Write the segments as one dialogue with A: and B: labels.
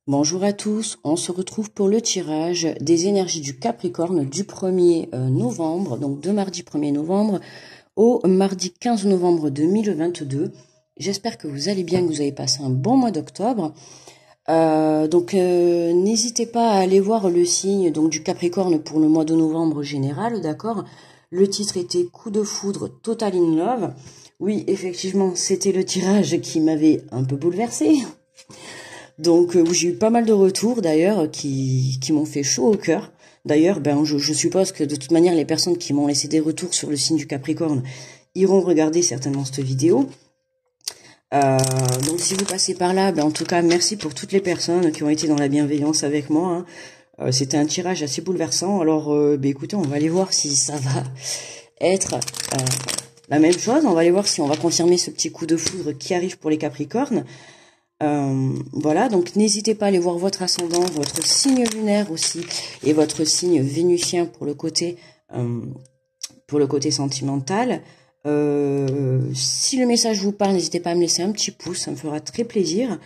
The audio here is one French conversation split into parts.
A: Bonjour à tous, on se retrouve pour le tirage des énergies du Capricorne du 1er novembre, donc de mardi 1er novembre au mardi 15 novembre 2022. J'espère que vous allez bien, que vous avez passé un bon mois d'octobre. N'hésitez pas à aller voir le signe donc du Capricorne pour le mois de novembre général, d'accord? Le titre était Coup de foudre Total in Love. Oui, effectivement, c'était le tirage qui m'avait un peu bouleversée. Donc j'ai eu pas mal de retours d'ailleurs qui m'ont fait chaud au cœur. D'ailleurs, je suppose que de toute manière les personnes qui m'ont laissé des retours sur le signe du Capricorne iront regarder certainement cette vidéo. Donc si vous passez par là, en tout cas merci pour toutes les personnes qui ont été dans la bienveillance avec moi. C'était un tirage assez bouleversant. Alors écoutez, on va aller voir si ça va être la même chose. On va aller voir si on va confirmer ce petit coup de foudre qui arrive pour les Capricornes. Voilà, donc n'hésitez pas à aller voir votre ascendant, votre signe lunaire aussi, et votre signe vénusien pour le côté sentimental. Si le message vous parle, n'hésitez pas à me laisser un petit pouce, ça me fera très plaisir.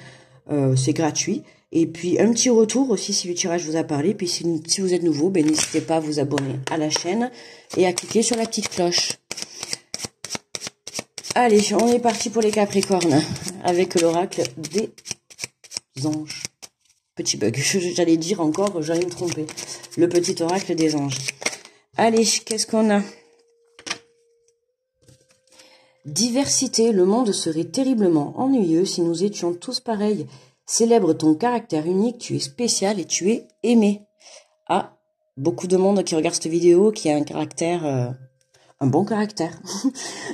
A: C'est gratuit. Et puis un petit retour aussi si le tirage vous a parlé. Puis si vous êtes nouveau, n'hésitez pas à vous abonner à la chaîne et à cliquer sur la petite cloche. Allez, on est parti pour les Capricornes avec l'oracle des anges. Petit bug, j'allais dire encore, j'allais me tromper. Le petit oracle des anges. Allez, qu'est-ce qu'on a? Diversité, le monde serait terriblement ennuyeux si nous étions tous pareils. Célèbre ton caractère unique, tu es spécial et tu es aimé. Ah, beaucoup de monde qui regarde cette vidéo qui a un caractère... un bon caractère.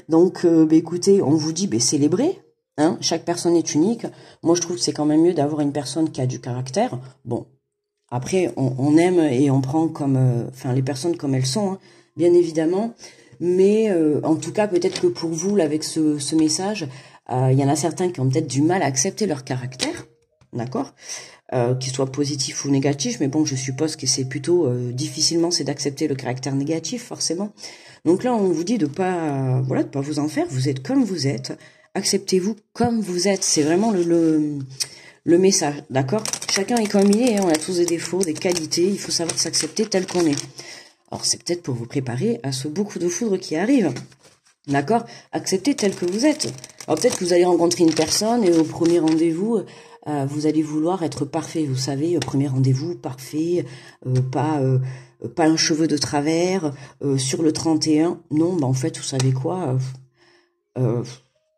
A: Donc, écoutez, on vous dit, célébrez. Hein, chaque personne est unique. Moi, je trouve que c'est quand même mieux d'avoir une personne qui a du caractère. Bon, après, on aime et on prend comme, les personnes comme elles sont, hein, bien évidemment. Mais en tout cas, peut-être que pour vous, là, avec ce message, il y en a certains qui ont peut-être du mal à accepter leur caractère, d'accord, qu'il soit positif ou négatif. Mais bon, je suppose que c'est plutôt difficilement, c'est d'accepter le caractère négatif, forcément. Donc là, on vous dit de pas vous en faire. Vous êtes comme vous êtes. Acceptez-vous comme vous êtes. C'est vraiment le message, d'accord? Chacun est comme il est. Hein. On a tous des défauts, des qualités. Il faut savoir s'accepter tel qu'on est. Alors, c'est peut-être pour vous préparer à ce beau coup de foudre qui arrive. D'accord? Acceptez tel que vous êtes. Alors, peut-être que vous allez rencontrer une personne et au premier rendez-vous, vous allez vouloir être parfait. Vous savez, au premier rendez-vous, parfait, pas un cheveu de travers, sur le 31. Non, en fait, vous savez quoi,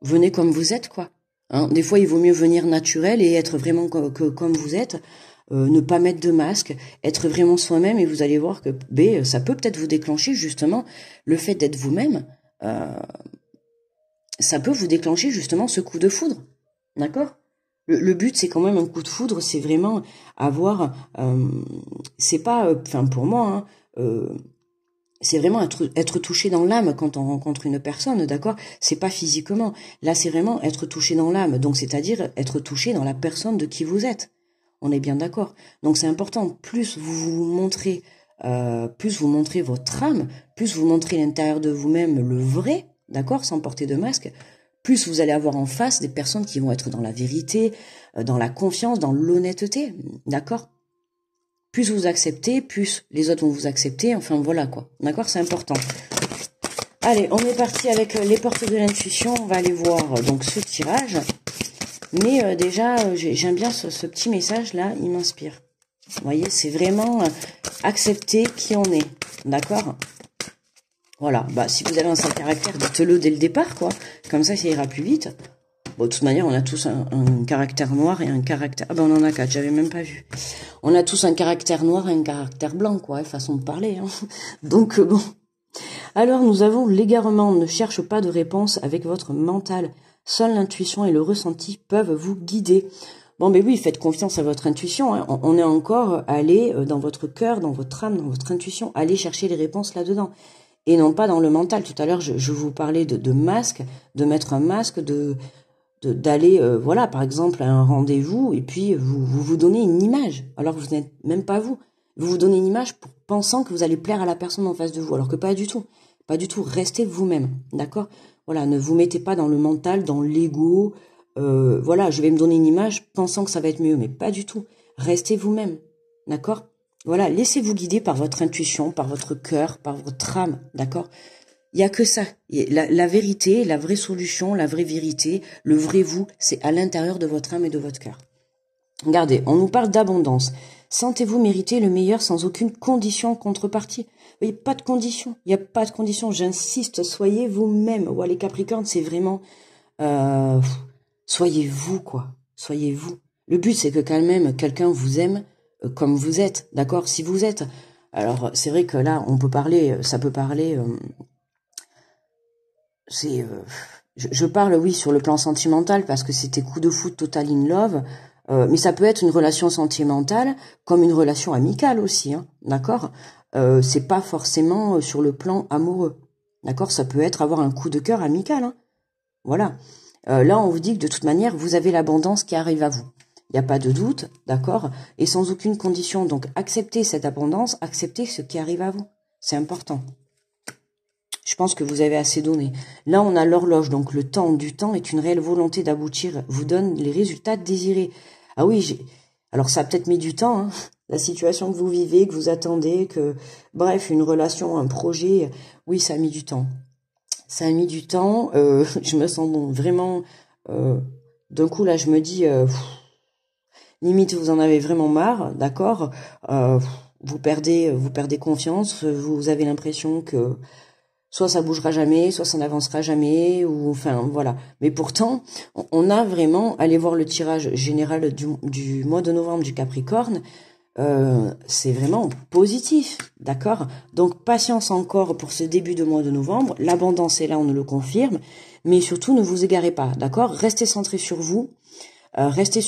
A: venez comme vous êtes, quoi. Hein, des fois, il vaut mieux venir naturel et être vraiment comme vous êtes, ne pas mettre de masque, être vraiment soi-même, et vous allez voir que ça peut peut-être vous déclencher, justement, le fait d'être vous-même, ça peut vous déclencher, justement, ce coup de foudre. D'accord ? Le but, c'est quand même un coup de foudre, c'est vraiment avoir, c'est pas, pour moi, c'est vraiment être touché dans l'âme quand on rencontre une personne, d'accord? C'est pas physiquement. Là, c'est vraiment être touché dans l'âme, donc c'est-à-dire être touché dans la personne de qui vous êtes. On est bien d'accord. Donc c'est important. Plus vous montrez votre âme, plus vous montrez l'intérieur de vous-même, le vrai, d'accord, sans porter de masque. Plus vous allez avoir en face des personnes qui vont être dans la vérité, dans la confiance, dans l'honnêteté, d'accord? Plus vous acceptez, plus les autres vont vous accepter, enfin voilà quoi, d'accord? C'est important. Allez, on est parti avec les portes de l'intuition, on va aller voir donc ce tirage. Mais déjà, j'aime bien ce petit message là, il m'inspire. Vous voyez, c'est vraiment accepter qui on est, d'accord? Voilà, si vous avez un sale caractère, dites-le dès le départ, quoi. Comme ça ira plus vite. Bon, de toute manière, on a tous un caractère noir et un caractère... Ah on en a 4, j'avais même pas vu. On a tous un caractère noir et un caractère blanc, quoi, façon de parler. Hein. Donc, bon. Alors, nous avons l'égarement. Ne cherche pas de réponse avec votre mental. Seule l'intuition et le ressenti peuvent vous guider. Bon, oui, faites confiance à votre intuition. Hein. On est encore allé dans votre cœur, dans votre âme, dans votre intuition, aller chercher les réponses là-dedans. Et non pas dans le mental. Tout à l'heure, je vous parlais de masque, de mettre un masque, d'aller, par exemple, à un rendez-vous, et puis vous donnez une image, alors que vous n'êtes même pas vous. Vous vous donnez une image pensant que vous allez plaire à la personne en face de vous, alors que pas du tout. Pas du tout, restez vous-même, d'accord? Voilà, ne vous mettez pas dans le mental, dans l'ego, je vais me donner une image pensant que ça va être mieux, mais pas du tout. restez vous-même, d'accord? Voilà, laissez-vous guider par votre intuition, par votre cœur, par votre âme, d'accord? Il n'y a que ça. La vérité, la vraie solution, la vraie vérité, le vrai vous, c'est à l'intérieur de votre âme et de votre cœur. Regardez, on nous parle d'abondance. Sentez-vous mériter le meilleur sans aucune condition en contrepartie. Il n'y a pas de condition. Il n'y a pas de condition. J'insiste, soyez vous-même. Ouais, les Capricornes, c'est vraiment... soyez vous, quoi. Soyez vous. Le but, c'est que quand même, quelqu'un vous aime comme vous êtes. D'accord? Si vous êtes... Alors, c'est vrai que là, on peut parler... Ça peut parler... je parle, oui, sur le plan sentimental, parce que c'était coup de foot total in love... mais ça peut être une relation sentimentale comme une relation amicale aussi, hein, d'accord? C'est pas forcément sur le plan amoureux, d'accord? Ça peut être avoir un coup de cœur amical, hein, voilà. Là, on vous dit que de toute manière, vous avez l'abondance qui arrive à vous. Il n'y a pas de doute, d'accord? Et sans aucune condition, donc acceptez cette abondance, acceptez ce qui arrive à vous. C'est important. Je pense que vous avez assez donné. Là, on a l'horloge, donc le temps du temps est une réelle volonté d'aboutir, vous donne les résultats désirés. Ah oui, alors ça a peut-être mis du temps, hein, la situation que vous vivez, que vous attendez, que bref, une relation, un projet, oui, ça a mis du temps. Ça a mis du temps, je me sens donc vraiment, d'un coup là, je me dis, limite vous en avez vraiment marre, d'accord, vous perdez confiance, vous avez l'impression que soit ça bougera jamais, soit ça n'avancera jamais, ou enfin voilà. Mais pourtant, on a vraiment, allez voir le tirage général du mois de novembre du Capricorne, c'est vraiment positif, d'accord? Donc patience encore pour ce début de mois de novembre, l'abondance est là, on nous le confirme, mais surtout ne vous égarez pas, d'accord? Restez centré sur vous, restez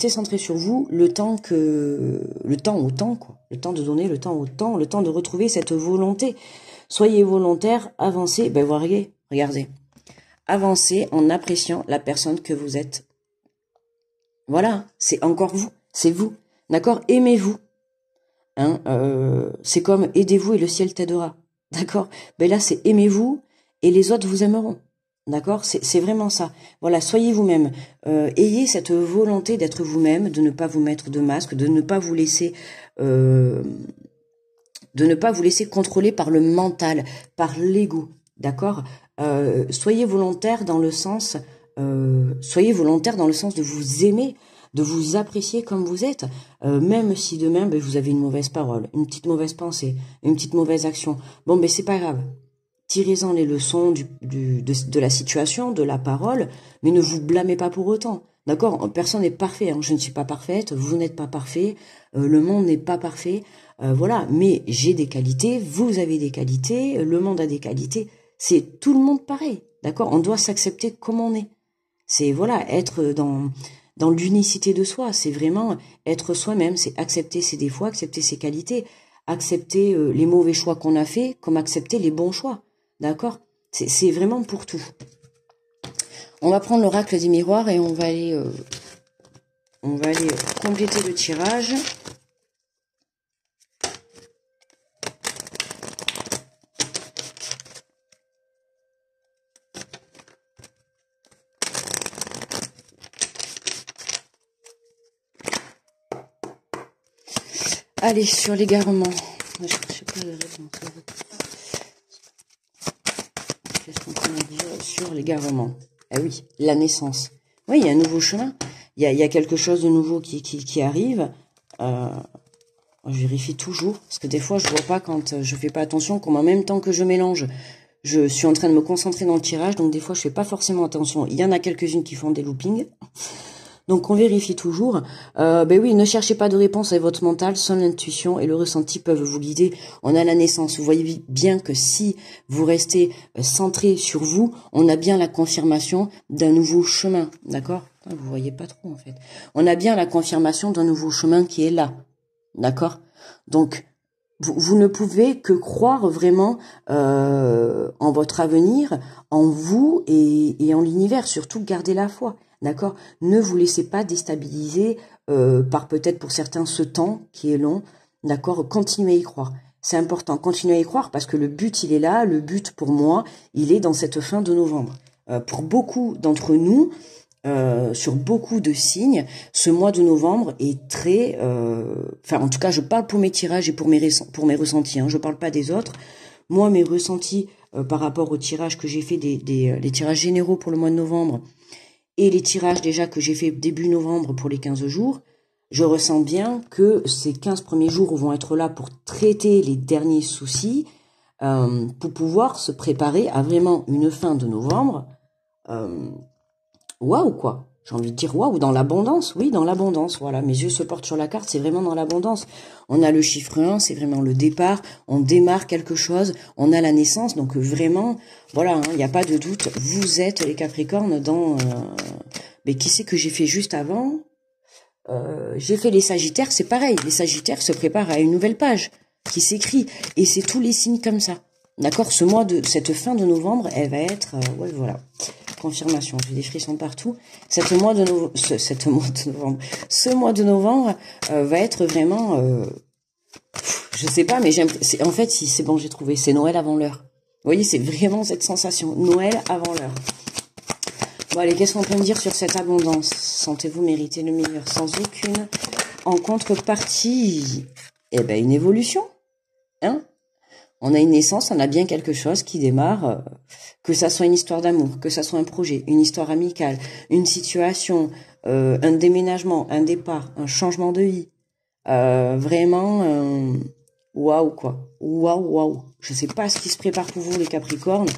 A: centré sur vous le temps au temps, quoi. Le temps de donner, le temps au temps, le temps de retrouver cette volonté. Soyez volontaire, avancez, ben voyez, regardez. Avancez en appréciant la personne que vous êtes. Voilà, c'est encore vous, c'est vous. D'accord? Aimez-vous. Hein, c'est comme aidez-vous et le ciel t'aidera. D'accord? Ben là, c'est aimez-vous et les autres vous aimeront. D'accord? C'est vraiment ça. Voilà, soyez vous-même. Ayez cette volonté d'être vous-même, de ne pas vous mettre de masque, de ne pas vous laisser... contrôler par le mental, par l'ego, d'accord? Soyez volontaire dans le sens de vous aimer, de vous apprécier comme vous êtes, même si demain ben, vous avez une mauvaise parole, une petite mauvaise pensée, une petite mauvaise action. Bon, ben c'est pas grave. Tirez-en les leçons de la situation, de la parole, mais ne vous blâmez pas pour autant. D'accord? Personne n'est parfait. Hein. Je ne suis pas parfaite, vous n'êtes pas parfait, le monde n'est pas parfait. Voilà, mais j'ai des qualités, vous avez des qualités, le monde a des qualités. C'est tout le monde pareil. D'accord? On doit s'accepter comme on est. C'est voilà, être dans l'unicité de soi. C'est vraiment être soi-même. C'est accepter ses défauts, accepter ses qualités, accepter les mauvais choix qu'on a fait, comme accepter les bons choix. D'accord? C'est vraiment pour tout. On va prendre l'oracle des miroirs et on va aller compléter le tirage. Allez, sur l'égarement. Je ne sais pas la réponse. Qu'est-ce qu'on peut dire sur l'égarement? Ah oui, la naissance. Oui, il y a un nouveau chemin. Il y a quelque chose de nouveau qui arrive. Je vérifie toujours, parce que des fois, je vois pas quand je fais pas attention, comme en même temps que je mélange, je suis en train de me concentrer dans le tirage, donc des fois, je fais pas forcément attention. Il y en a quelques-unes qui font des loopings. Donc on vérifie toujours. Ben oui, ne cherchez pas de réponse avec votre mental, seule l'intuition et le ressenti peuvent vous guider. On a la naissance. Vous voyez bien que si vous restez centré sur vous, on a bien la confirmation d'un nouveau chemin. D'accord? Vous voyez pas trop en fait. On a bien la confirmation d'un nouveau chemin qui est là. D'accord? Donc vous ne pouvez que croire vraiment en votre avenir, en vous et en l'univers. Surtout, gardez la foi. D'accord? Ne vous laissez pas déstabiliser par peut-être pour certains ce temps qui est long. D'accord? Continuez à y croire. C'est important. Continuez à y croire parce que le but, il est là. Le but, pour moi, il est dans cette fin de novembre. Pour beaucoup d'entre nous, sur beaucoup de signes, ce mois de novembre est très... Enfin, en tout cas, je parle pour mes tirages et pour mes ressentis, hein, je parle pas des autres. Moi, mes ressentis par rapport aux tirages que j'ai fait, les tirages généraux pour le mois de novembre, et les tirages déjà que j'ai fait début novembre pour les 15 jours, je ressens bien que ces 15 premiers jours vont être là pour traiter les derniers soucis, pour pouvoir se préparer à vraiment une fin de novembre. Waouh, quoi. J'ai envie de dire waouh, dans l'abondance. Oui, dans l'abondance. Voilà, mes yeux se portent sur la carte, c'est vraiment dans l'abondance. On a le chiffre 1, c'est vraiment le départ. On démarre quelque chose. On a la naissance. Donc vraiment, voilà, il n'y a pas de doute. Vous êtes les Capricornes dans... Mais qui c'est que j'ai fait juste avant? J'ai fait les Sagittaires, c'est pareil. Les Sagittaires se préparent à une nouvelle page qui s'écrit. Et c'est tous les signes comme ça. D'accord? Cette fin de novembre, elle va être... ouais, voilà. Confirmation, j'ai des frissons partout. Ce mois de novembre va être vraiment... je sais pas, mais en fait, si c'est bon, j'ai trouvé. C'est Noël avant l'heure. Vous voyez, c'est vraiment cette sensation. Noël avant l'heure. Bon, allez, qu'est-ce qu'on peut me dire sur cette abondance? Sentez-vous mériter le meilleur sans aucune en contrepartie? Eh ben, une évolution. Hein? On a une naissance, on a bien quelque chose qui démarre, que ça soit une histoire d'amour, que ça soit un projet, une histoire amicale, une situation, un déménagement, un départ, un changement de vie. Vraiment, waouh, quoi. Waouh, waouh. Je sais pas ce qui se prépare pour vous, les Capricornes.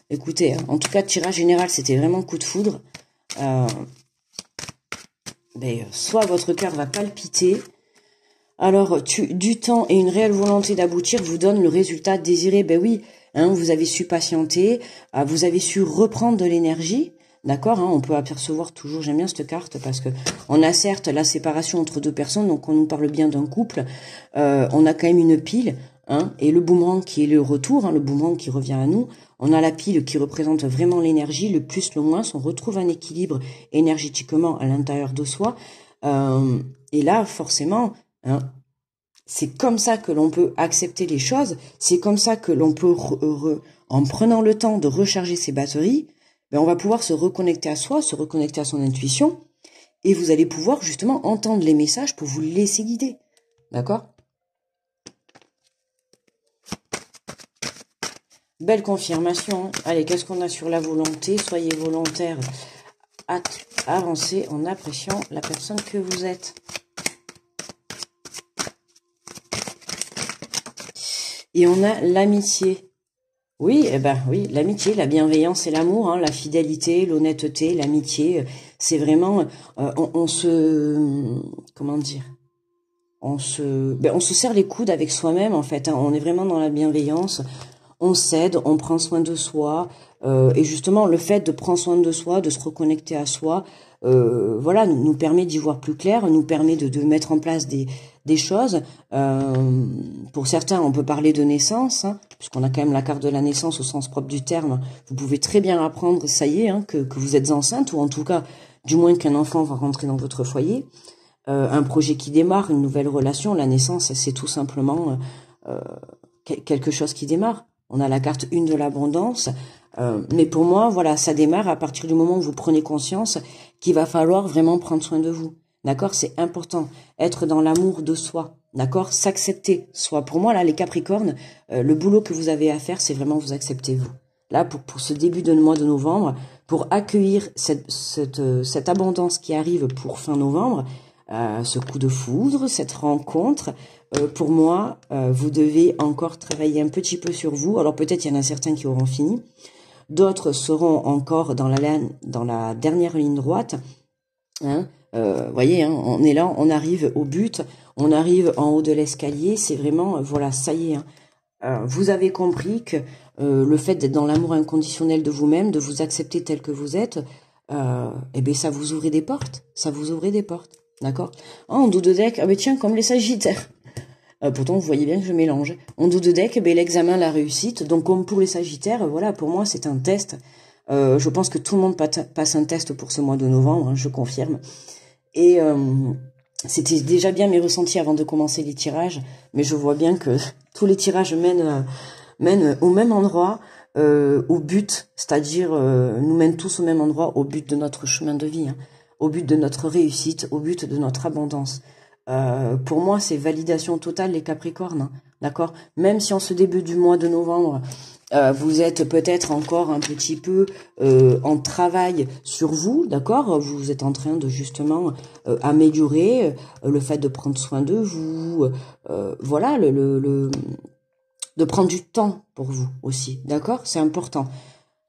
A: Écoutez, en tout cas, tirage général, c'était vraiment coup de foudre. Soit votre cœur va palpiter, alors du temps et une réelle volonté d'aboutir vous donnent le résultat désiré. Ben oui, hein, vous avez su patienter, vous avez su reprendre de l'énergie, d'accord, hein, on peut apercevoir toujours, j'aime bien cette carte parce que on a certes la séparation entre deux personnes, donc on nous parle bien d'un couple, on a quand même une pile, hein, et le boomerang qui est le retour, hein, le boomerang qui revient à nous. On a la pile qui représente vraiment l'énergie, le plus, le moins, on retrouve un équilibre énergétiquement à l'intérieur de soi. Et là, forcément, hein, c'est comme ça que l'on peut accepter les choses, c'est comme ça que l'on peut, en prenant le temps de recharger ses batteries, ben on va pouvoir se reconnecter à soi, se reconnecter à son intuition, et vous allez pouvoir justement entendre les messages pour vous laisser guider. D'accord ? Belle confirmation. Allez, qu'est-ce qu'on a sur la volonté? Soyez volontaire. Avancez en appréciant la personne que vous êtes. Et on a l'amitié. Oui, eh ben oui, l'amitié, la bienveillance et l'amour, hein, la fidélité, l'honnêteté, l'amitié, c'est vraiment, on se, comment dire, on se serre les coudes avec soi-même en fait. Hein, on est vraiment dans la bienveillance. On s'aide, on prend soin de soi, et justement le fait de prendre soin de soi, de se reconnecter à soi, voilà, nous permet d'y voir plus clair, nous permet de mettre en place des choses. Pour certains, on peut parler de naissance, hein, puisqu'on a quand même la carte de la naissance au sens propre du terme. Vous pouvez très bien apprendre, ça y est, hein, que vous êtes enceinte, ou en tout cas, du moins qu'un enfant va rentrer dans votre foyer. Un projet qui démarre, une nouvelle relation, la naissance, c'est tout simplement quelque chose qui démarre. On a la carte 1 de l'abondance, mais pour moi, voilà, ça démarre à partir du moment où vous prenez conscience qu'il va falloir vraiment prendre soin de vous. D'accord? C'est important. Être dans l'amour de soi. D'accord? S'accepter soi. Pour moi, là, les Capricornes, le boulot que vous avez à faire, c'est vraiment vous accepter vous. Là, pour ce début de mois de novembre, pour accueillir cette abondance qui arrive pour fin novembre, ce coup de foudre, cette rencontre, pour moi, vous devez encore travailler un petit peu sur vous. Alors peut-être il y en a certains qui auront fini, d'autres seront encore dans la dernière ligne droite. Hein, voyez, hein, on est là, on arrive au but, on arrive en haut de l'escalier. C'est vraiment, voilà, ça y est. Hein, vous avez compris que le fait d'être dans l'amour inconditionnel de vous-même, de vous accepter tel que vous êtes, eh bien ça vous ouvre des portes. Ça vous ouvre des portes. D'accord? En dos de deck, ah ben tiens, comme les Sagittaires. Pourtant, vous voyez bien que je mélange. En dos de deck, ben, l'examen, la réussite. Donc, comme pour les Sagittaires, voilà, pour moi, c'est un test. Je pense que tout le monde passe un test pour ce mois de novembre, hein, je confirme. Et c'était déjà bien mes ressentis avant de commencer les tirages, mais je vois bien que tous les tirages mènent au même endroit. au but, c'est-à-dire nous mène tous au même endroit, au but de notre chemin de vie, hein, au but de notre réussite, au but de notre abondance. Pour moi, c'est validation totale les Capricornes, hein, d'accord? Même si en ce début du mois de novembre, vous êtes peut-être encore un petit peu en travail sur vous, d'accord? Vous êtes en train de justement améliorer le fait de prendre soin de vous, voilà, de prendre du temps pour vous aussi, d'accord? C'est important.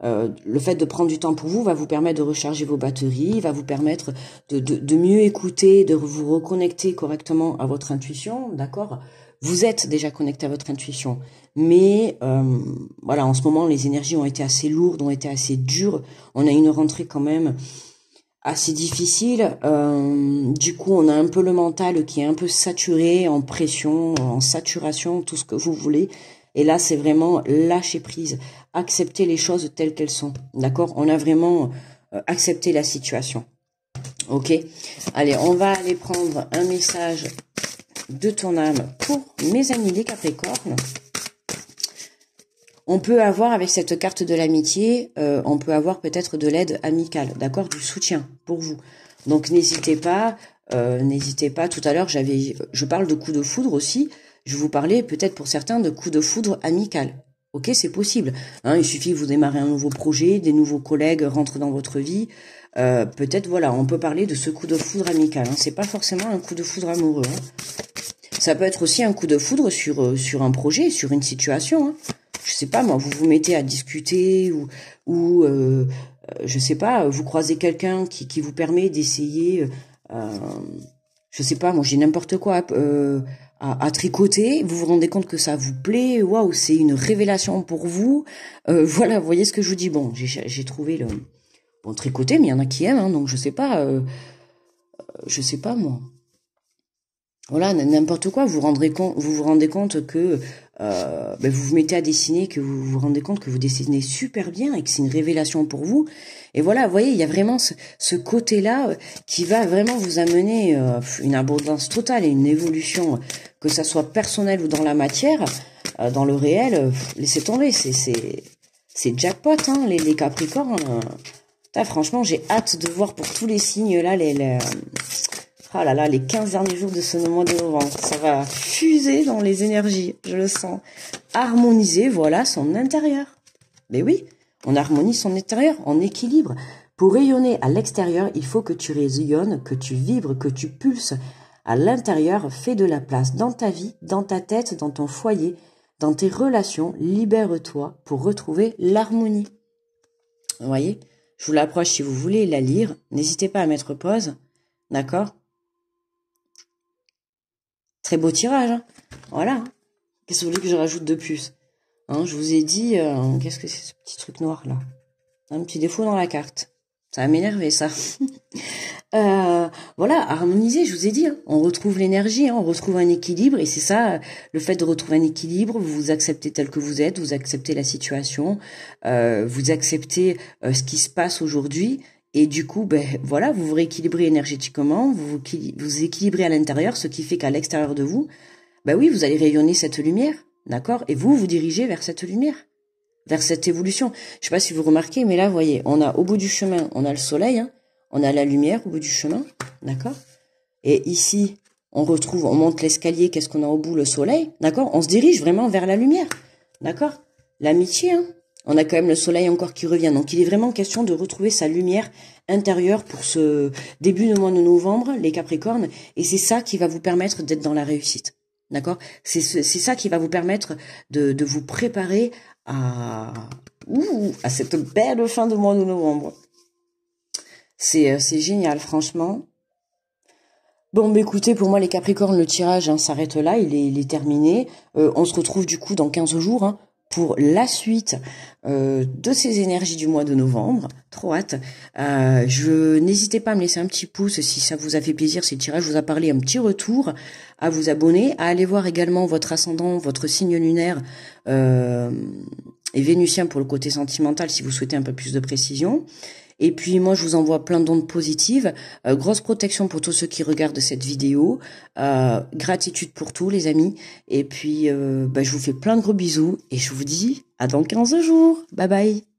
A: Le fait de prendre du temps pour vous va vous permettre de recharger vos batteries, va vous permettre de mieux écouter, de vous reconnecter correctement à votre intuition, d'accord? Vous êtes déjà connecté à votre intuition, mais voilà, en ce moment, les énergies ont été assez lourdes, ont été assez dures. On a une rentrée quand même assez difficile. Du coup, on a un peu le mental qui est un peu saturé, en pression, en saturation, tout ce que vous voulez. Et là, c'est vraiment lâcher prise, accepter les choses telles qu'elles sont. D'accord? On a vraiment accepté la situation. Ok? Allez, on va aller prendre un message de ton âme pour mes amis les Capricornes. On peut avoir, avec cette carte de l'amitié, on peut avoir peut-être de l'aide amicale, d'accord? Du soutien pour vous. Donc, n'hésitez pas, tout à l'heure, je parle de coup de foudre aussi. Je vous parlais peut-être pour certains de coup de foudre amical. Ok, c'est possible. Hein, il suffit que vous démarrez un nouveau projet, des nouveaux collègues rentrent dans votre vie. Peut-être, voilà, on peut parler de ce coup de foudre amical. Hein. C'est pas forcément un coup de foudre amoureux. Hein. Ça peut être aussi un coup de foudre sur un projet, sur une situation. Hein. Je sais pas, moi, vous vous mettez à discuter ou je sais pas, vous croisez quelqu'un qui vous permet d'essayer, je sais pas, moi, j'ai n'importe quoi, à tricoter, vous vous rendez compte que ça vous plaît, waouh, c'est une révélation pour vous. Voilà, vous voyez ce que je vous dis. Bon, j'ai trouvé le bon tricoter, mais il y en a qui aiment, hein, donc je sais pas moi. Voilà, n'importe quoi, vous vous rendez compte que vous vous mettez à dessiner, que vous vous rendez compte que vous dessinez super bien et que c'est une révélation pour vous. Et voilà, vous voyez, il y a vraiment ce côté-là qui va vraiment vous amener une abondance totale et une évolution, que ça soit personnel ou dans la matière, dans le réel, laissez tomber, c'est jackpot, hein, les Capricornes. Franchement, j'ai hâte de voir pour tous les signes là, ah là là, les 15 derniers jours de ce mois de novembre, ça va fuser dans les énergies, je le sens. Harmoniser, voilà, son intérieur. Mais oui, on harmonise son intérieur, en équilibre. Pour rayonner à l'extérieur, il faut que tu rayonnes, que tu vibres, que tu pulses. À l'intérieur, fais de la place dans ta vie, dans ta tête, dans ton foyer, dans tes relations. Libère-toi pour retrouver l'harmonie. Vous voyez, je vous l'approche si vous voulez la lire. N'hésitez pas à mettre pause, d'accord ? Très beau tirage, hein. Voilà. Qu'est-ce que vous voulez que je rajoute de plus, hein? Je vous ai dit, qu'est-ce que c'est ce petit truc noir là? Un petit défaut dans la carte. Ça va m'énerver ça. Voilà, harmoniser, je vous ai dit, hein. On retrouve l'énergie, hein, on retrouve un équilibre, et c'est ça, le fait de retrouver un équilibre, vous vous acceptez tel que vous êtes, vous acceptez la situation, vous acceptez ce qui se passe aujourd'hui. Et du coup, voilà, vous vous rééquilibrez énergétiquement, vous équilibrez à l'intérieur, ce qui fait qu'à l'extérieur de vous, oui, vous allez rayonner cette lumière, d'accord? Et vous dirigez vers cette lumière, vers cette évolution. Je sais pas si vous remarquez, mais là, vous voyez, on a au bout du chemin, on a le soleil, hein, on a la lumière au bout du chemin, d'accord? Et ici, on monte l'escalier, qu'est-ce qu'on a au bout? Le soleil, d'accord? On se dirige vraiment vers la lumière, d'accord? L'amitié, hein? On a quand même le soleil encore qui revient. Donc, il est vraiment question de retrouver sa lumière intérieure pour ce début de mois de novembre, les Capricornes. Et c'est ça qui va vous permettre d'être dans la réussite. D'accord? C'est ça qui va vous permettre de vous préparer à cette belle fin de mois de novembre. C'est génial, franchement. Bon, écoutez, pour moi, les Capricornes, le tirage s'arrête là. Il est terminé. On se retrouve du coup dans 15 jours, hein, pour la suite de ces énergies du mois de novembre. Trop hâte. N'hésitez pas à me laisser un petit pouce si ça vous a fait plaisir, si le tirage vous a parlé, un petit retour, à vous abonner, à aller voir également votre ascendant, votre signe lunaire et vénusien pour le côté sentimental si vous souhaitez un peu plus de précision. Et puis moi, je vous envoie plein d'ondes positives. Grosse protection pour tous ceux qui regardent cette vidéo. Gratitude pour tout, les amis. Et puis, je vous fais plein de gros bisous. Et je vous dis à dans 15 jours. Bye bye.